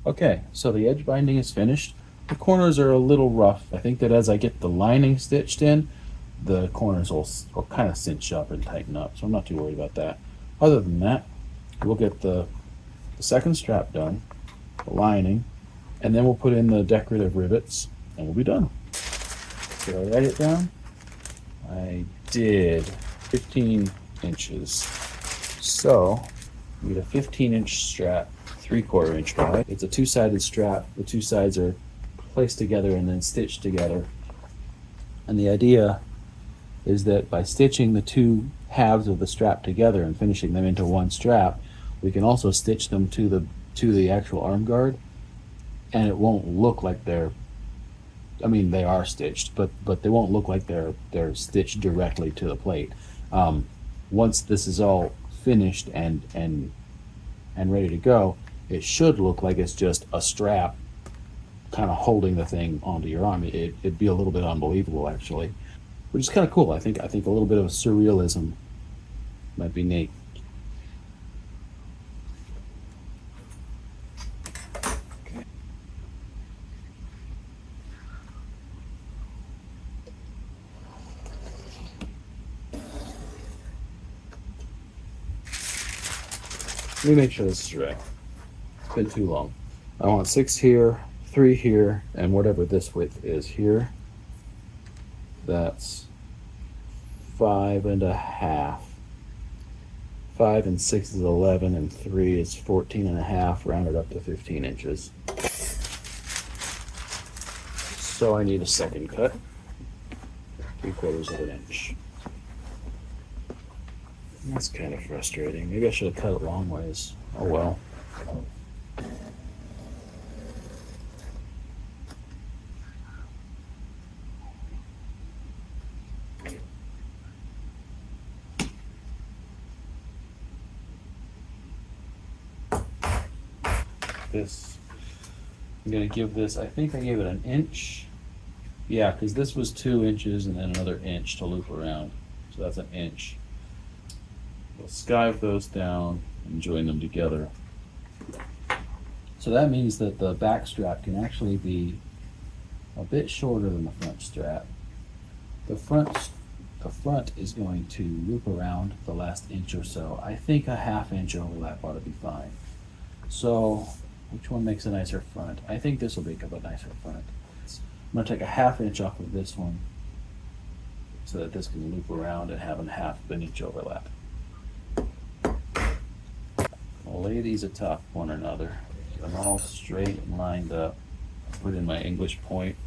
Okay, so the edge binding is finished. The corners are a little rough. I think that as I get the lining stitched in, the corners will kind of cinch up and tighten up, so I'm not too worried about that. Other than that, we'll get the second strap done, the lining, and then we'll put in the decorative rivets, and we'll be done. Did I write it down? I did. 15 inches. So, we need a 15-inch strap, 3/4 inch wide. It's a two-sided strap. The two sides are placed together and then stitched together. And the idea is that by stitching the two halves of the strap together and finishing them into one strap, we can also stitch them to the actual arm guard, and it won't look like they're, I mean, they are stitched, but they won't look like they're stitched directly to the plate. Once this is all finished and ready to go, it should look like it's just a strap kind of holding the thing onto your arm. It'd be a little bit unbelievable, actually, which is kind of cool. I think a little bit of surrealism might be neat. Let me make sure this is right. It's been too long. I want 6 here, 3 here, and whatever this width is here. That's 5.5. 5 and 6 is 11, and 3 is 14.5, rounded up to 15 inches. So I need a second cut, 3/4 of an inch. That's kind of frustrating. Maybe I should have cut it long ways. Oh well. This, I'm gonna give this, I think I gave it an inch. Yeah, because this was 2 inches and then another inch to loop around. So that's an inch. We'll skive those down and join them together. So that means that the back strap can actually be a bit shorter than the front strap. The front is going to loop around the last inch or so. I think a 1/2 inch overlap ought to be fine. So which one makes a nicer front? I think this will make up a nicer front. I'm going to take a 1/2 inch off of this one so that this can loop around and have a 1/2 inch overlap. I'll lay these atop one another. Get them all straight and lined up. Put in my English point.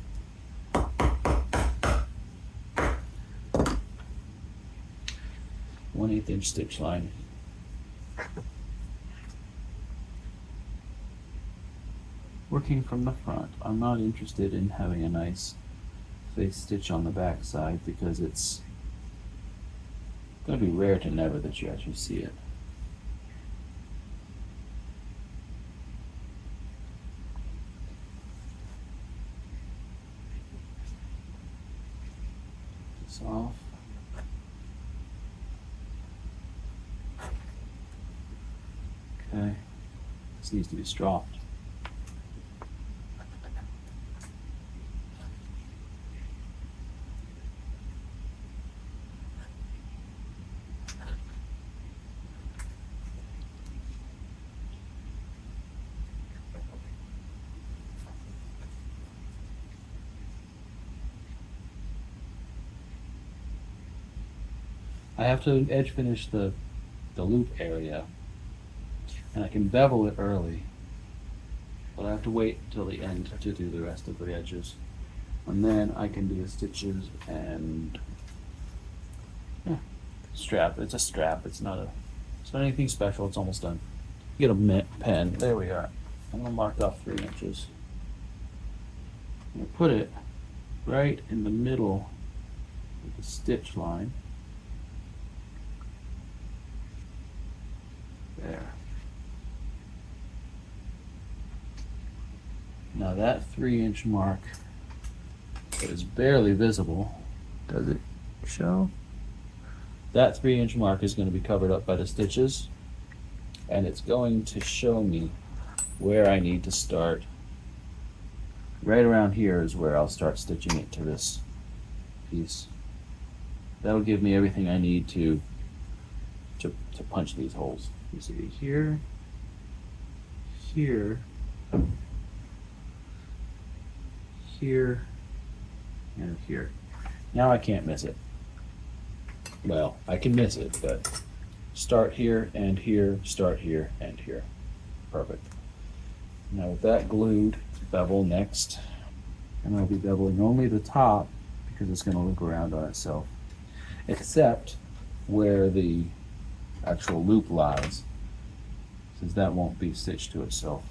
One-eighth inch stitch line. Working from the front, I'm not interested in having a nice face stitch on the back side because it's going to be rare to never that you actually see it. This off. Okay, this needs to be stropped. I have to edge finish the loop area, and I can bevel it early, but I have to wait until the end to do the rest of the edges, and then I can do the stitches and strap. It's a strap. It's not anything special. It's almost done. Get a pen. There we are. I'm gonna mark off 3 inches. I'm gonna put it right in the middle of the stitch line. There. Now that 3-inch mark is barely visible. Does it show? That 3-inch mark is going to be covered up by the stitches, and it's going to show me where I need to start. Right around here is where I'll start stitching it to this piece. That'll give me everything I need to punch these holes. You see here, here, here, and here. Now I can't miss it. Well, I can miss it, but start here and here, start here and here. Perfect. Now with that glued, bevel next. And I'll be beveling only the top because it's going to loop around on itself, except where the actual loop lies, since that won't be stitched to itself.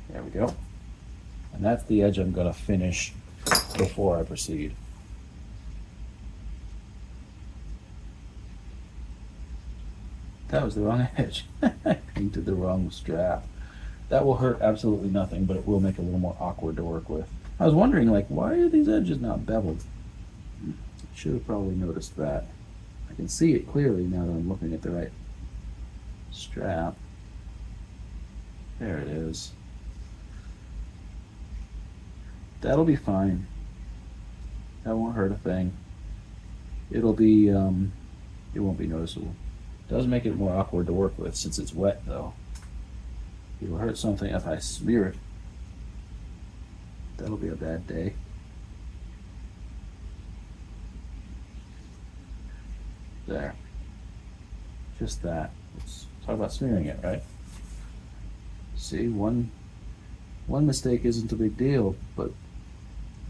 There we go. And that's the edge I'm going to finish before I proceed. That was the wrong edge. I painted the wrong strap. That will hurt absolutely nothing, but it will make it a little more awkward to work with. I was wondering, like, why are these edges not beveled? Should have probably noticed that. I can see it clearly now that I'm looking at the right strap. There it is. That'll be fine. That won't hurt a thing. It'll be, it won't be noticeable. It does make it more awkward to work with since it's wet, though. It'll hurt something if I smear it. That'll be a bad day. There. Just that. Let's talk about smearing it, right? See, one mistake isn't a big deal, but it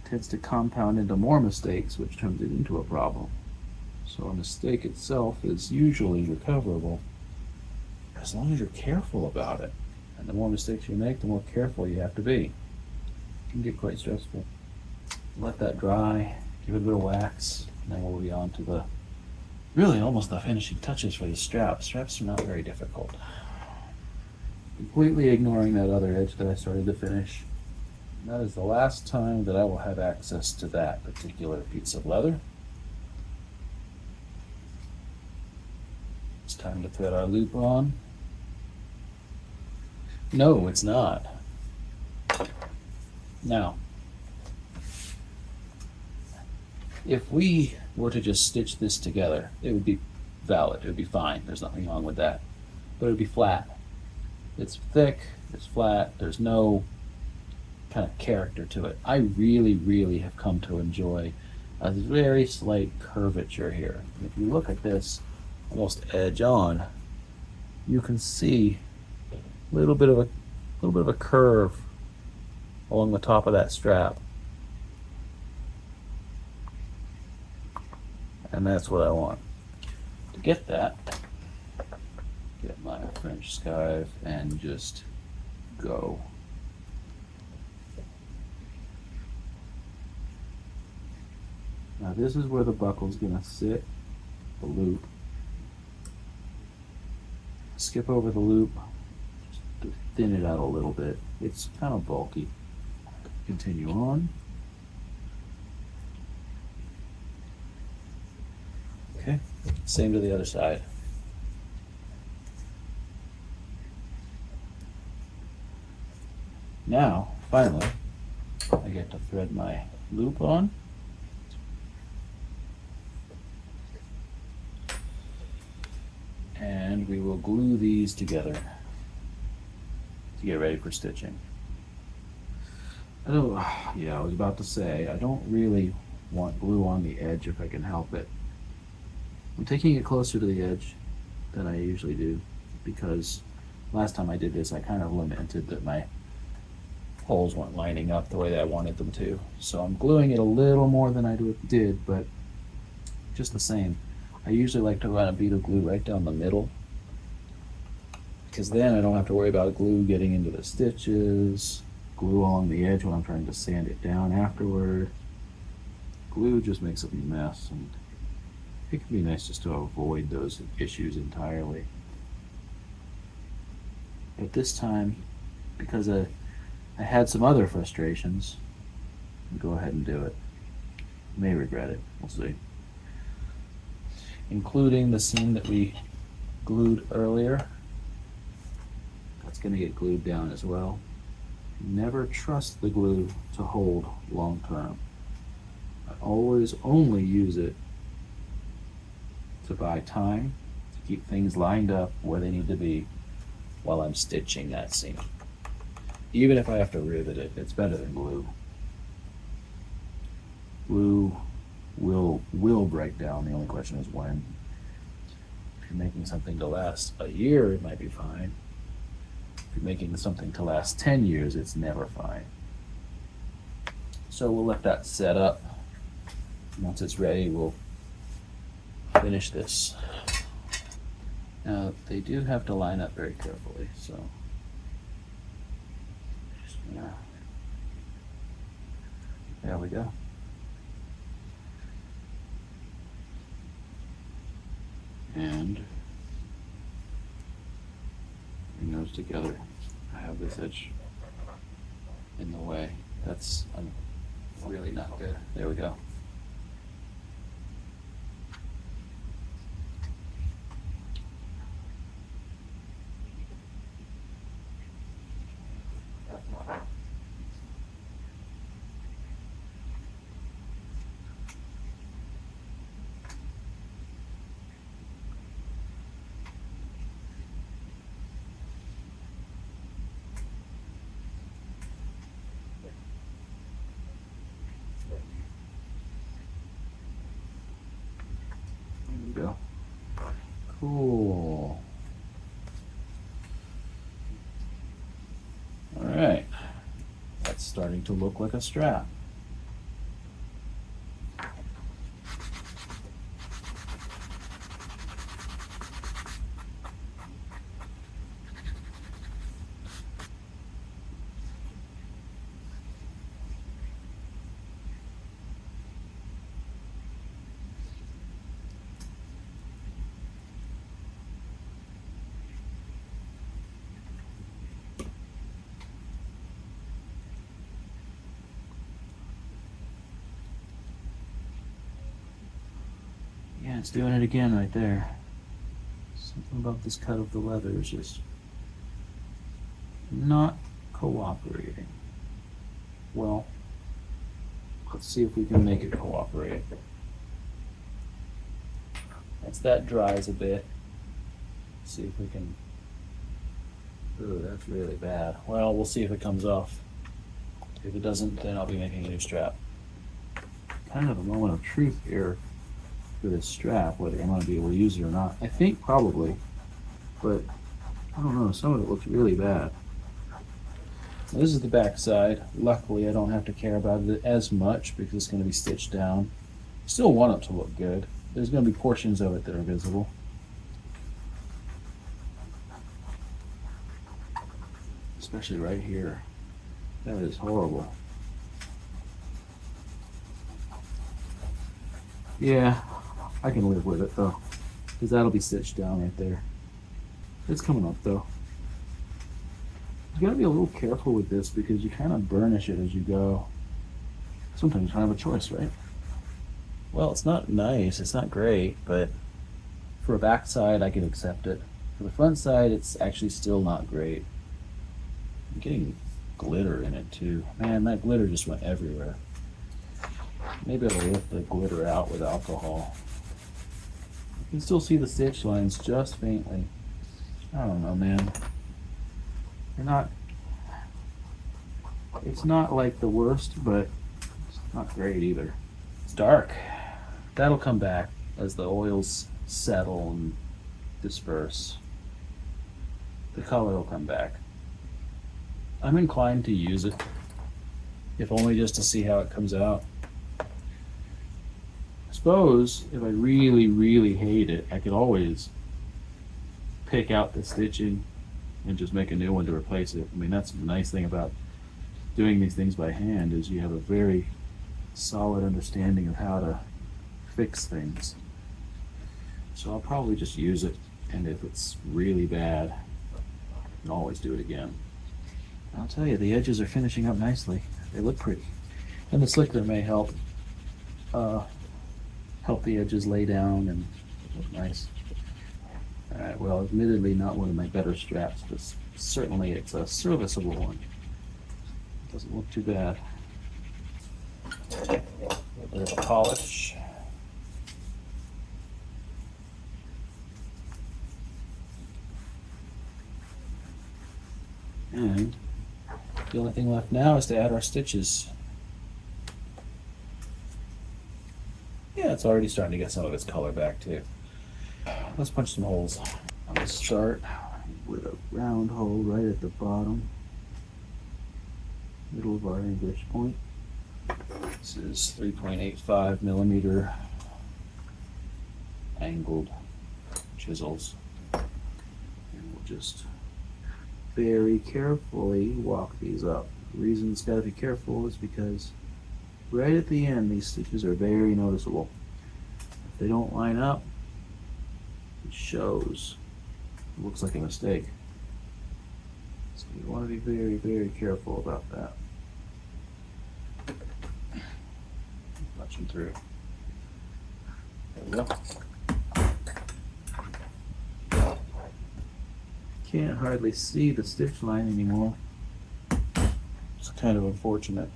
tends to compound into more mistakes, which turns it into a problem. So a mistake itself is usually recoverable as long as you're careful about it. And the more mistakes you make, the more careful you have to be. It can get quite stressful. Let that dry, give it a bit of wax, and then we'll be on to the, really almost the finishing touches for the straps. Straps are not very difficult. Completely ignoring that other edge that I started to finish. And that is the last time that I will have access to that particular piece of leather. It's time to thread our loop on. No, it's not. Now, if we were to just stitch this together, it would be valid, it would be fine, there's nothing wrong with that. But it would be flat. It's thick, it's flat, there's no kind of character to it. I really, really have come to enjoy a very slight curvature here. If you look at this, almost edge on, you can see a little bit of a curve along the top of that strap. And that's what I want. To get that, get my French scythe and just go. Now this is where the buckle's gonna sit, the loop. Skip over the loop, just to thin it out a little bit. It's kind of bulky. Continue on. Okay, same to the other side. Now, finally, I get to thread my loop on. And we will glue these together to get ready for stitching. I was about to say, I don't really want glue on the edge if I can help it. I'm taking it closer to the edge than I usually do because last time I did this I kind of lamented that my holes weren't lining up the way that I wanted them to. So I'm gluing it a little more than I did, but just the same. I usually like to run a bead of glue right down the middle because then I don't have to worry about glue getting into the stitches, glue along the edge when I'm trying to sand it down afterward. Glue just makes a mess, and it can be nice just to avoid those issues entirely. But this time, because I had some other frustrations, I'll go ahead and do it. May regret it, we'll see. Including the seam that we glued earlier. That's going to get glued down as well. Never trust the glue to hold long term. I always only use it to buy time, to keep things lined up where they need to be while I'm stitching that seam. Even if I have to rivet it, it's better than glue. Glue will break down. The only question is when. If you're making something to last a year, it might be fine. If you're making something to last 10 years, it's never fine. So we'll let that set up. Once it's ready, we'll finish this. Now, they do have to line up very carefully, so just gonna, there we go. And bring those together. I have this edge in the way. That's really not good. There we go. Go. Cool. All right. That's starting to look like a strap. Yeah, it's doing it again right there. Something about this cut of the leather is just not cooperating. Well, let's see if we can make it cooperate. Once that dries a bit, see if we can. Ooh, that's really bad. Well, we'll see if it comes off. If it doesn't, then I'll be making a new strap. Kind of a moment of truth here for this strap, whether I'm going to be able to use it or not. I think probably, but I don't know. Some of it looks really bad. This is the back side. Luckily, I don't have to care about it as much because it's going to be stitched down. Still want it to look good. There's going to be portions of it that are visible. Especially right here. That is horrible. Yeah, I can live with it though, because that'll be stitched down right there. It's coming up though. You gotta be a little careful with this because you kind of burnish it as you go. Sometimes you don't have a choice, right? Well, it's not nice, it's not great, but for a back side, I can accept it. For the front side, it's actually still not great. I'm getting glitter in it too. Man, that glitter just went everywhere. Maybe I'll lift the glitter out with alcohol. You can still see the stitch lines just faintly. I don't know, man. They're not. It's not like the worst, but it's not great either. It's dark. That'll come back as the oils settle and disperse. The color will come back. I'm inclined to use it, if only just to see how it comes out. I suppose if I really, really hate it, I could always pick out the stitching and just make a new one to replace it. I mean, that's the nice thing about doing these things by hand is you have a very solid understanding of how to fix things. So I'll probably just use it, and if it's really bad, I can always do it again. I'll tell you, the edges are finishing up nicely. They look pretty. And the slicker may help help the edges lay down and look nice. Alright, well, admittedly not one of my better straps, but certainly it's a serviceable one. Doesn't look too bad. A little bit of polish. And the only thing left now is to add our stitches. Yeah, it's already starting to get some of its color back too. Let's punch some holes. I'm going to start with a round hole right at the bottom, middle of our English point. This is 3.85 millimeter angled chisels. And we'll just very carefully walk these up. The reason it's got to be careful is because right at the end these stitches are very noticeable. If they don't line up, it shows. It looks like a mistake. So you want to be very, very careful about that. Punch them through. There we go. Can't hardly see the stitch line anymore. It's kind of unfortunate.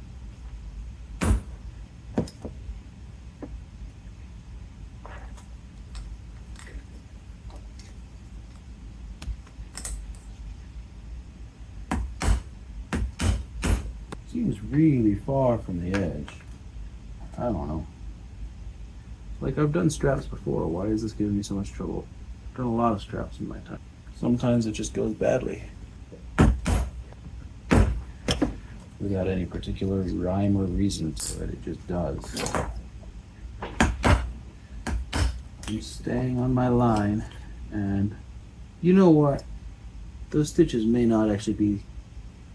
Seems really far from the edge. I don't know. Like, I've done straps before. Why is this giving me so much trouble? I've done a lot of straps in my time. Sometimes it just goes badly. Without any particular rhyme or reason to it, it just does. I'm staying on my line, and you know what? Those stitches may not actually be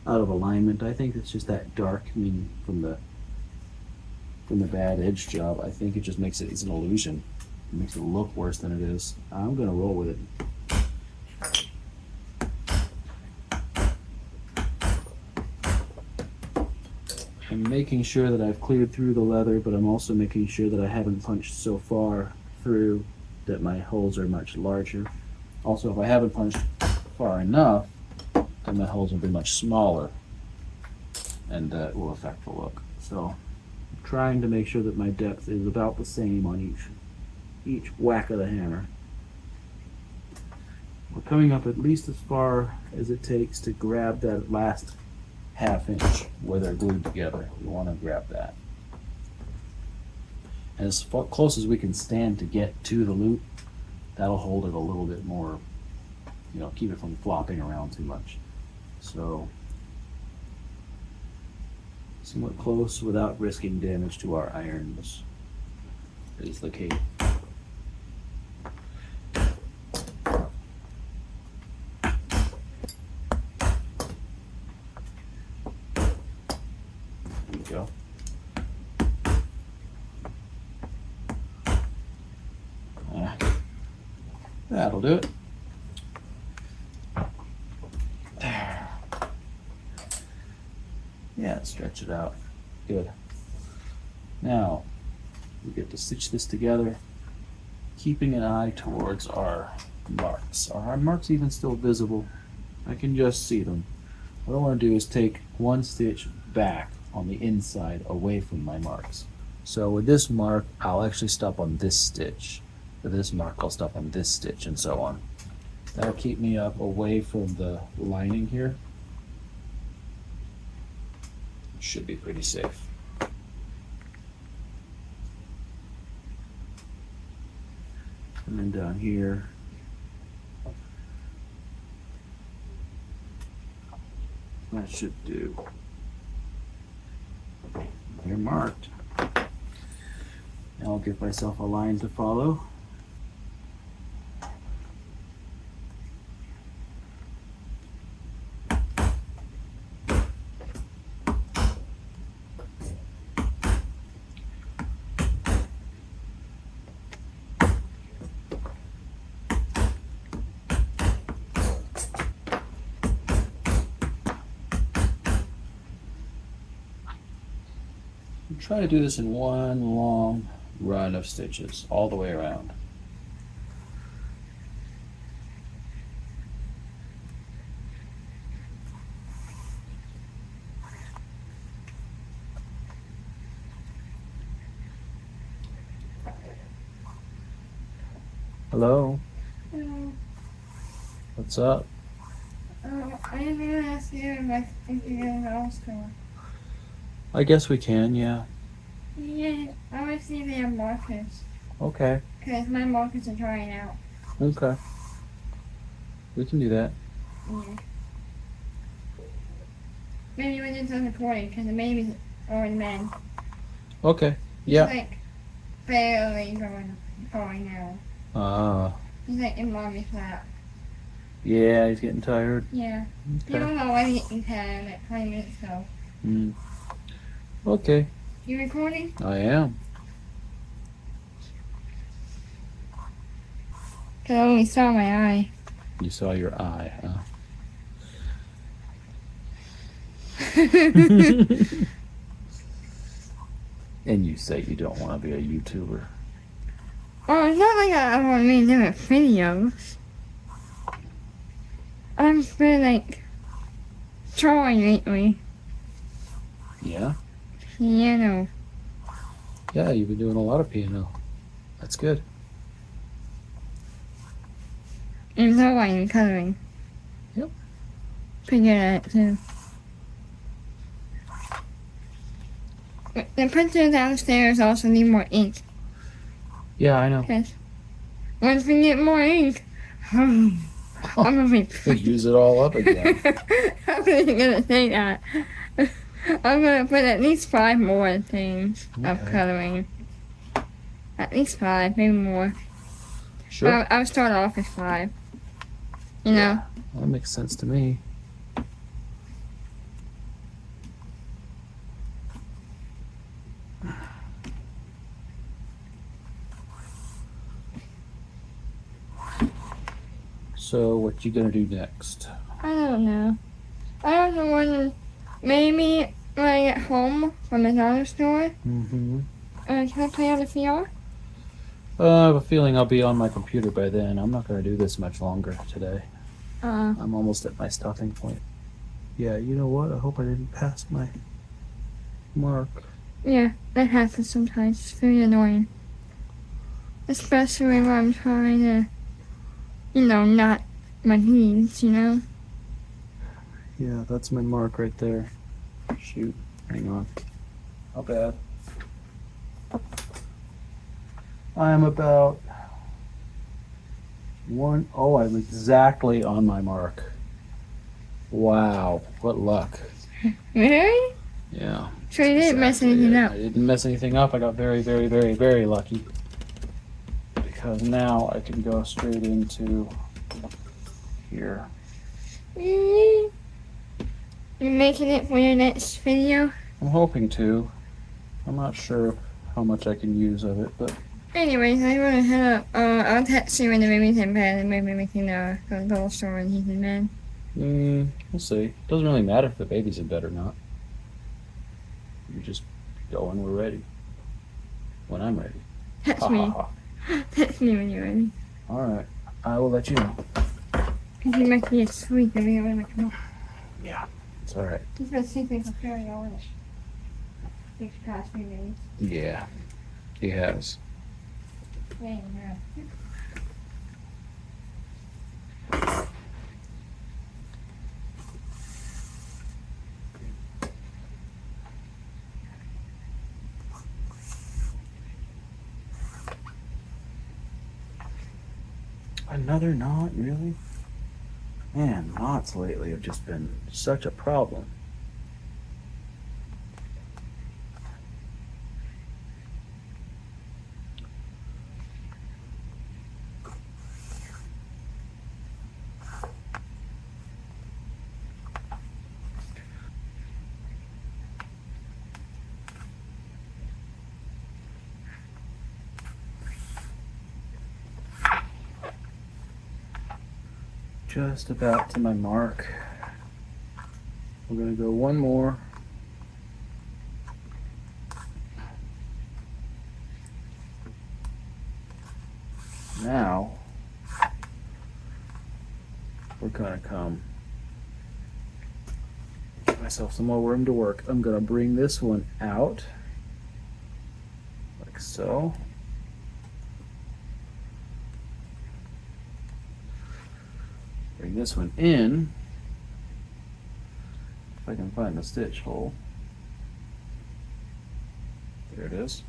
out of alignment. I think it's just that darkening from the bad edge job. I think it just makes it, it's an illusion. It makes it look worse than it is. I'm gonna roll with it. I'm making sure that I've cleared through the leather, but I'm also making sure that I haven't punched so far through that my holes are much larger. Also, if I haven't punched far enough, then my holes will be much smaller, and that will affect the look. So I'm trying to make sure that my depth is about the same on each whack of the hammer. We're coming up at least as far as it takes to grab that last ½ inch where they're glued together. We want to grab that. And as close as we can stand to get to the loop, that'll hold it a little bit more, you know, keep it from flopping around too much. So, somewhat close without risking damage to our irons is the key. There we go. That'll do it. There. Yeah, stretch it out. Good. Now, we get to stitch this together, keeping an eye towards our marks. Are our marks even still visible? I can just see them. What I want to do is take one stitch back on the inside away from my marks. So with this mark, I'll actually stop on this stitch. With this mark, I'll stop on this stitch, and so on. That'll keep me up away from the lining here. Should be pretty safe. And then down here, that should do. They're marked. Now I'll give myself a line to follow. Try to do this in one long run of stitches all the way around. Hello? Um, What's up? I am gonna ask you if you go to the all store. I guess we can, yeah. Yeah, I want to see if they have markers. Okay. Because my markers are drying out. Okay. We can do that. Yeah. Maybe when it's on recording, because the baby's already been. Okay. He's Yeah. like barely going now. He's like in mommy's lap. Yeah, he's getting tired. Yeah. He Okay. was already getting tired like 20 minutes ago. Mm. Okay. You recording? I am. Because I only saw my eye. You saw your eye, huh? And you say you don't want to be a YouTuber. Oh, it's not like I want to make different videos. I'm been like drawing lately. Yeah? Piano. Yeah, you've been doing a lot of piano. That's good. And drawing and coloring. Yep. Pretty good at it too. The printer downstairs also need more ink. Yeah, I know. Because once we get more ink, I'm gonna be. We'll use it all up again. I'm gonna say that. I'm gonna put at least 5 more things of Okay. coloring. At least 5, maybe more. Sure. I'll start off with 5. You know? Yeah, that makes sense to me. So, what you gonna do next? I don't know. I also want maybe when I get home from the dollar store, Mm-hmm. can I play on the VR? I have a feeling I'll be on my computer by then. I'm not gonna do this much longer today. I'm almost at my stopping point. Yeah, you know what? I hope I didn't pass my mark. Yeah, that happens sometimes. It's very annoying. Especially when I'm trying to, not my needs, Yeah, that's my mark right there. Shoot. Hang on. How bad? I'm about I'm exactly on my mark. Wow, what luck. Really? Yeah. So you didn't mess exactly anything it. up. I didn't mess anything up. I got very, very, very, very lucky. Because now I can go straight into here. Really? You're making it for your next video? I'm hoping to. I'm not sure how much I can use of it, but Anyways, I want to head up. I'll text you when the baby's in bed and maybe we can go to the dollar store when he's in bed. we'll see. Doesn't really matter if the baby's in bed or not. You just go when we're ready. When I'm ready. Text me. Text me when you're ready. Alright. I will let you know. Because you might be asleep and we don't want to come up. Yeah. It's alright. He's been sleeping for 30 hours. These past few days. Yeah. He has. Yeah. Another knot, really? Man, knots lately have just been such a problem. Just about to my mark. We're gonna go one more. Now, we're gonna come. Give myself some more room to work. I'm gonna bring this one out. Like so. Bring this one in. If I can find the stitch hole. There it is.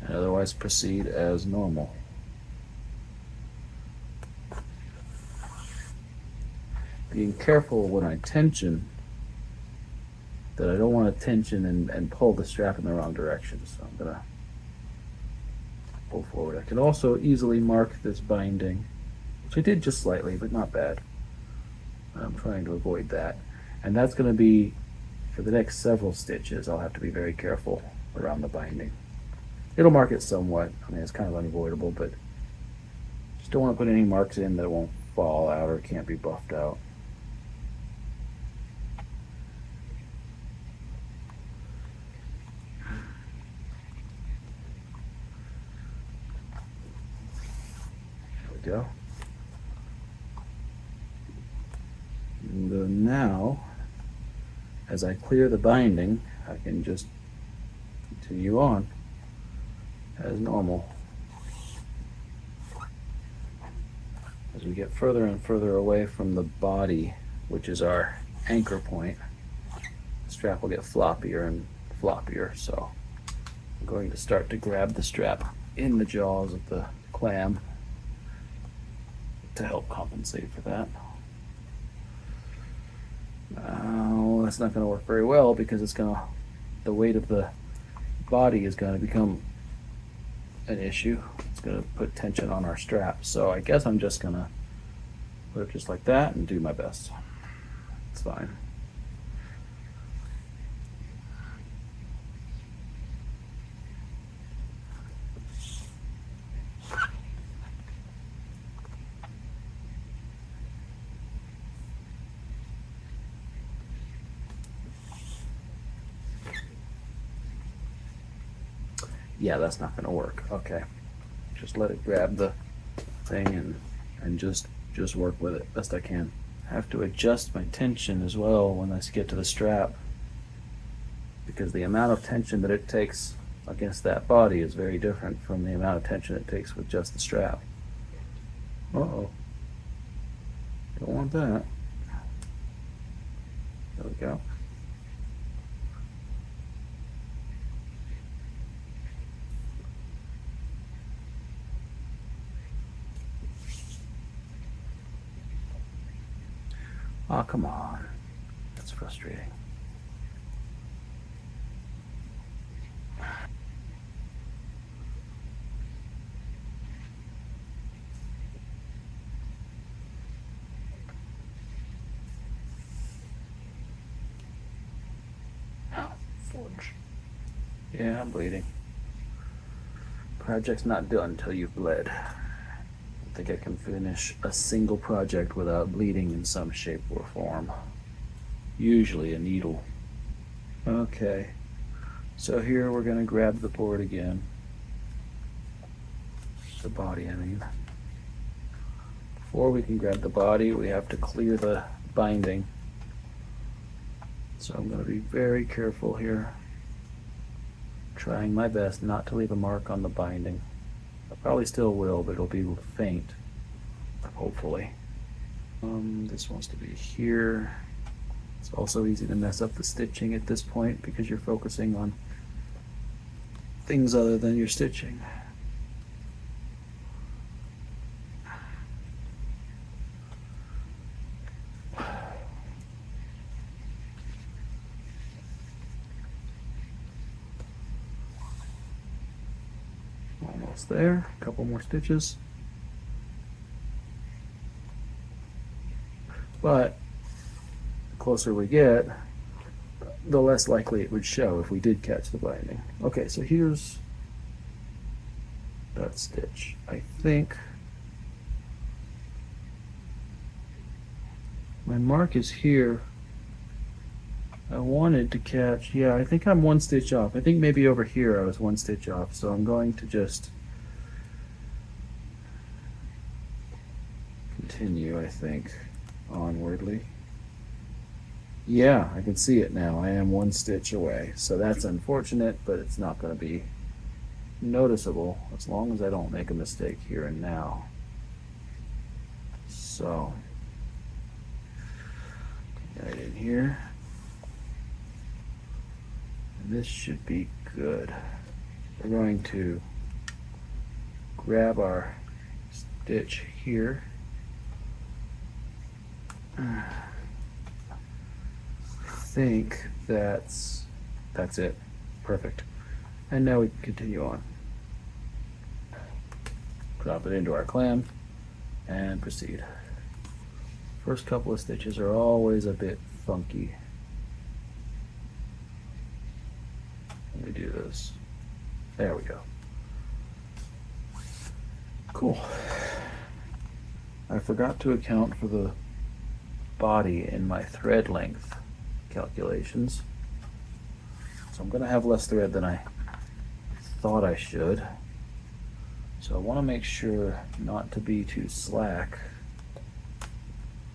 And otherwise proceed as normal. Being careful when I tension that I don't want to tension and pull the strap in the wrong direction. So I'm going to pull forward. I can also easily mark this binding, which I did just slightly, but not bad. I'm trying to avoid that. And that's going to be, for the next several stitches, I'll have to be very careful around the binding. It'll mark it somewhat. I mean, it's kind of unavoidable, but just don't want to put any marks in that won't fall out or can't be buffed out. Go. And then now, as I clear the binding, I can just continue on as normal. As we get further and further away from the body, which is our anchor point, the strap will get floppier and floppier. So I'm going to start to grab the strap in the jaws of the clam to help compensate for that. That's not going to work very well because the weight of the body is going to become an issue. It's going to put tension on our strap. So I guess I'm just going to put it just like that and do my best. It's fine. Yeah, that's not going to work. Okay, just let it grab the thing and just work with it best I can. I have to adjust my tension as well when I get to the strap because the amount of tension that it takes against that body is very different from the amount of tension it takes with just the strap. Uh-oh. Don't want that. There we go. Oh, come on. That's frustrating. Oh, forge. Yeah, I'm bleeding. Project's not done until you've bled. I think I can finish a single project without bleeding in some shape or form. Usually a needle. Okay, so here we're going to grab the board again. The body, I mean. Before we can grab the body, we have to clear the binding. So I'm going to be very careful here. Trying my best not to leave a mark on the binding. I probably still will, but it'll be faint, hopefully. This wants to be here. It's also easy to mess up the stitching at this point because you're focusing on things other than your stitching. Almost there. A couple more stitches. But the closer we get, the less likely it would show if we did catch the binding. Okay, so here's that stitch. I think my mark is here. I wanted to catch, yeah, I think I'm one stitch off. I think maybe over here I was one stitch off, so I'm going to just continue, I think, onwardly. Yeah, I can see it now. I am one stitch away, so that's unfortunate, but it's not going to be noticeable as long as I don't make a mistake here and now. So, right in here. And this should be good. We're going to grab our stitch here. I think that's it. Perfect. And now we can continue on. Drop it into our clam and proceed. First couple of stitches are always a bit funky. Let me do this. There we go. Cool. I forgot to account for the body in my thread length calculations. So I'm going to have less thread than I thought I should. So I want to make sure not to be too slack.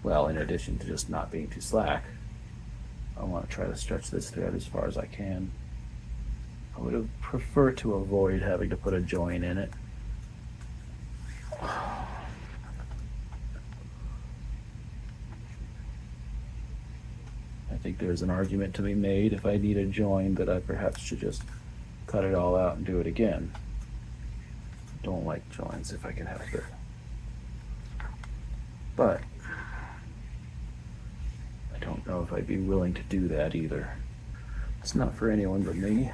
Well, in addition to just not being too slack, I want to try to stretch this thread as far as I can. I would have preferred to avoid having to put a join in it. I think there's an argument to be made if I need a join that I perhaps should just cut it all out and do it again. I don't like joins if I can help it. But I don't know if I'd be willing to do that either. It's not for anyone but me.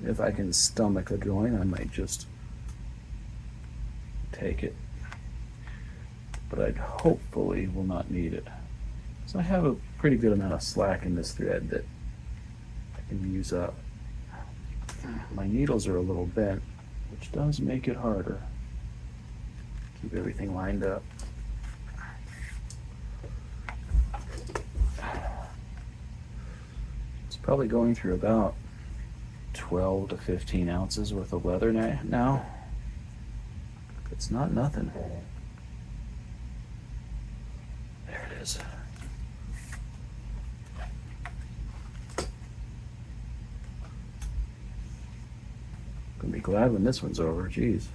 If I can stomach a join, I might just take it. But I hopefully will not need it. So I have a pretty good amount of slack in this thread that I can use up. My needles are a little bent, which does make it harder. Keep everything lined up. It's probably going through about 12 to 15 ounces worth of leather now. It's not nothing. There it is. Gonna be glad when this one's over. Jeez,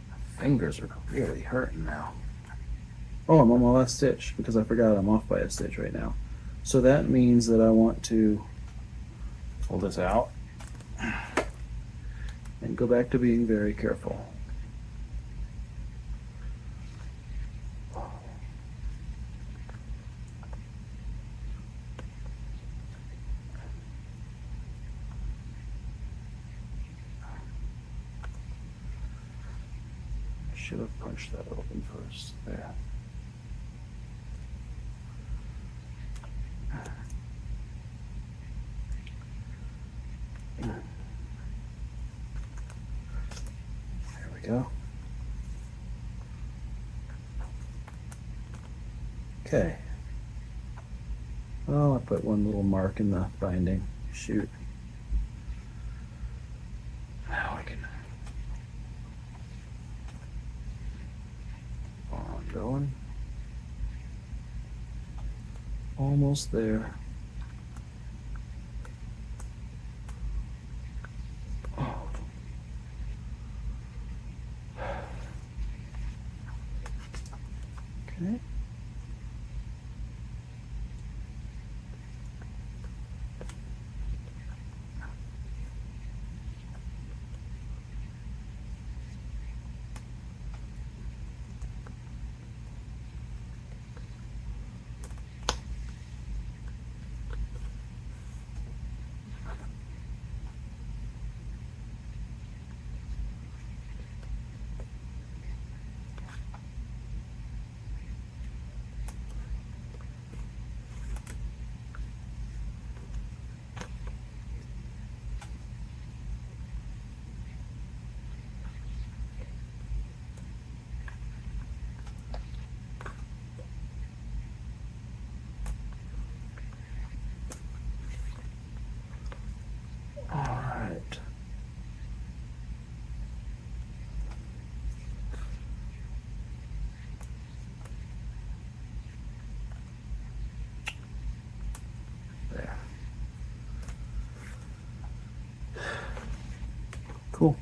my fingers are really hurting now. Oh, I'm on my last stitch because I forgot I'm off by a stitch right now. So that means that I want to pull this out and go back to being very careful. Should have punched that open first. There. There we go. Okay. Well, I put one little mark in the binding. Shoot. Now I can going. Almost there. Oh. Okay. Cool.